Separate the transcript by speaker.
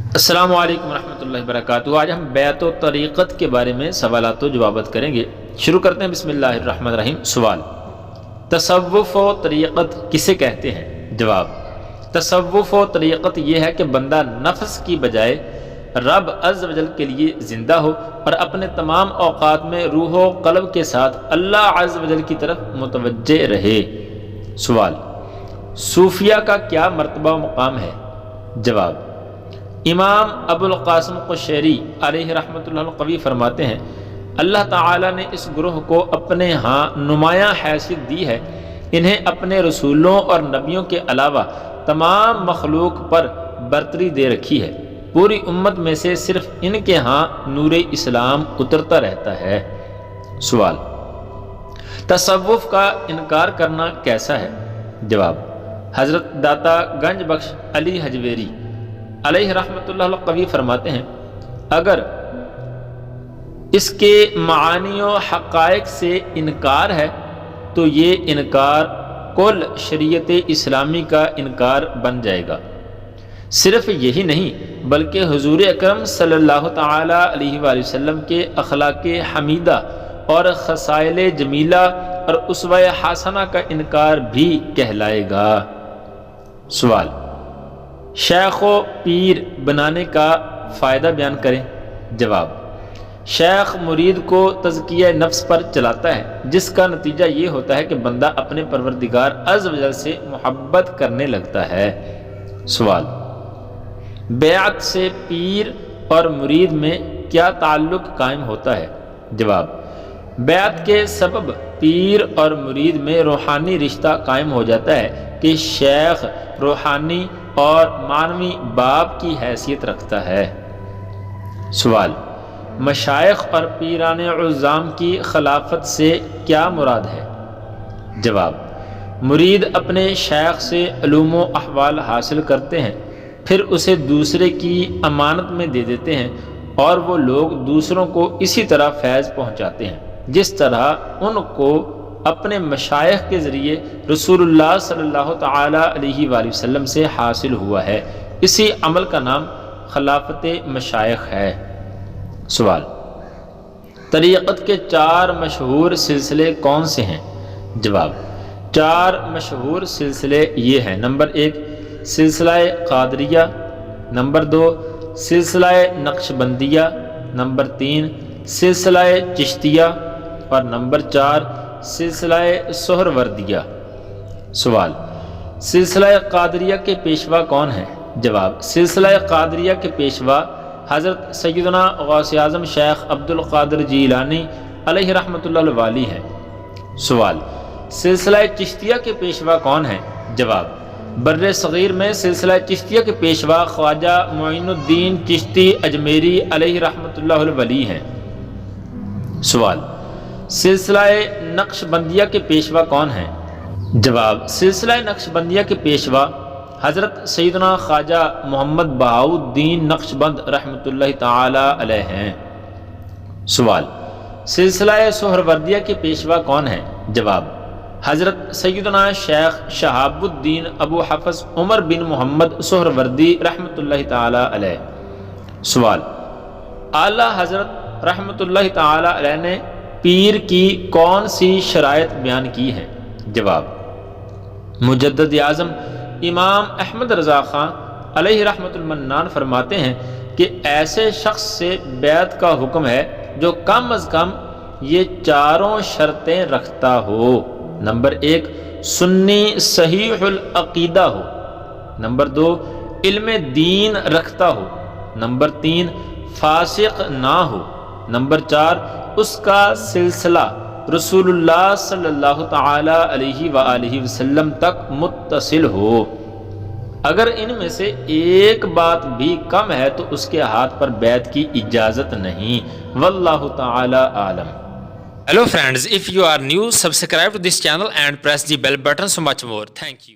Speaker 1: السلام علیکم ورحمۃ اللہ وبرکاتہ۔ آج ہم بیعت و طریقت کے بارے میں سوالات و جوابات کریں گے۔ شروع کرتے ہیں بسم اللہ الرحمن الرحیم۔ سوال: تصوف و طریقت کسے کہتے ہیں؟ جواب: تصوف و طریقت یہ ہے کہ بندہ نفس کی بجائے رب عز و جل کے لیے زندہ ہو اور اپنے تمام اوقات میں روح و قلب کے ساتھ اللہ عز و جل کی طرف متوجہ رہے۔ سوال: صوفیہ کا کیا مرتبہ و مقام ہے؟ جواب: امام ابو القاسم قشیری علیہ رحمۃ اللہ القوی فرماتے ہیں، اللہ تعالیٰ نے اس گروہ کو اپنے ہاں نمایاں حیثیت دی ہے۔ انہیں اپنے رسولوں اور نبیوں کے علاوہ تمام مخلوق پر برتری دے رکھی ہے۔ پوری امت میں سے صرف ان کے ہاں نور اسلام اترتا رہتا ہے۔ سوال: تصوف کا انکار کرنا کیسا ہے؟ جواب: حضرت داتا گنج بخش علی حجویری علیہ رحمۃ اللہ القوی فرماتے ہیں، اگر اس کے معانی و حقائق سے انکار ہے تو یہ انکار کل شریعت اسلامی کا انکار بن جائے گا۔ صرف یہی نہیں بلکہ حضور اکرم صلی اللہ تعالی علیہ وآلہ وسلم کے اخلاق حمیدہ اور خصائل جمیلہ اور اسوہ حسنہ کا انکار بھی کہلائے گا۔ سوال: شیخ و پیر بنانے کا فائدہ بیان کریں۔ جواب: شیخ مرید کو تزکیہ نفس پر چلاتا ہے، جس کا نتیجہ یہ ہوتا ہے کہ بندہ اپنے پروردگار عز و جل سے محبت کرنے لگتا ہے۔ سوال: بیعت سے پیر اور مرید میں کیا تعلق قائم ہوتا ہے؟ جواب: بیعت کے سبب پیر اور مرید میں روحانی رشتہ قائم ہو جاتا ہے کہ شیخ روحانی اور معنوی باپ کی حیثیت رکھتا ہے۔ سوال: مشائخ اور پیران عظام کی خلافت سے کیا مراد ہے؟ جواب: مرید اپنے شیخ سے علوم و احوال حاصل کرتے ہیں، پھر اسے دوسرے کی امانت میں دے دیتے ہیں اور وہ لوگ دوسروں کو اسی طرح فیض پہنچاتے ہیں جس طرح ان کو اپنے مشائخ کے ذریعے رسول اللہ صلی اللہ تعالی علیہ وآلہ وسلم سے حاصل ہوا ہے۔ اسی عمل کا نام خلافت مشائخ ہے۔ سوال: طریقت کے 4 مشہور سلسلے کون سے ہیں؟ جواب: 4 مشہور سلسلے یہ ہیں: نمبر 1 سلسلہ قادریہ، نمبر 2 سلسلہ نقشبندیہ، نمبر 3 سلسلہ چشتیہ اور نمبر 4 سلسلہ سہروردیہ۔ سوال: سلسلہ قادریہ کے پیشوا کون ہیں؟ جواب: سلسلہ قادریہ کے پیشوا حضرت سیدنا غوث اعظم شیخ عبد القادر جیلانی علیہ رحمۃ اللہ الوالی ہیں۔ سوال: سلسلہ چشتیہ کے پیشوا کون ہیں؟ جواب: بر صغیر میں سلسلہ چشتیہ کے پیشوا خواجہ معین الدین چشتی اجمیری علیہ رحمۃ اللہ الولی ہیں۔ سوال: سلسلہ نقشبندیہ کے پیشوا کون ہیں؟ جواب: سلسلہ نقشبندیہ کے پیشوا حضرت سیدنا خواجہ محمد بہاؤالدین نقشبند رحمۃ اللہ تعالی علیہ ہیں۔ سوال: سلسلہ سہروردیہ کے پیشوا کون ہیں؟ جواب: حضرت سیدنا شیخ شہاب الدین ابو حفص عمر بن محمد سہروردی رحمۃ اللہ تعالی علیہ۔ سوال: اعلیٰ حضرت رحمۃ اللہ تعالی علیہ نے پیر کی کون سی شرائط بیان کی ہیں؟ جواب: مجدد اعظم امام احمد رضا خان علیہ رحمۃ المنان فرماتے ہیں کہ ایسے شخص سے بیعت کا حکم ہے جو کم از کم یہ 4 شرطیں رکھتا ہو: نمبر 1 سنی صحیح العقیدہ ہو، نمبر 2 علم دین رکھتا ہو، نمبر 3 فاسق نہ ہو، نمبر 4 اس کا سلسلہ رسول اللہ صلی اللہ تعالی علیہ وآلہ وسلم تک متصل ہو۔ اگر ان میں سے ایک بات بھی کم ہے تو اس کے ہاتھ پر بیعت کی اجازت نہیں۔ واللہ تعالی عالم۔
Speaker 2: Hello friends, if you are new, subscribe to this channel and press the bell button so much more. Thank you.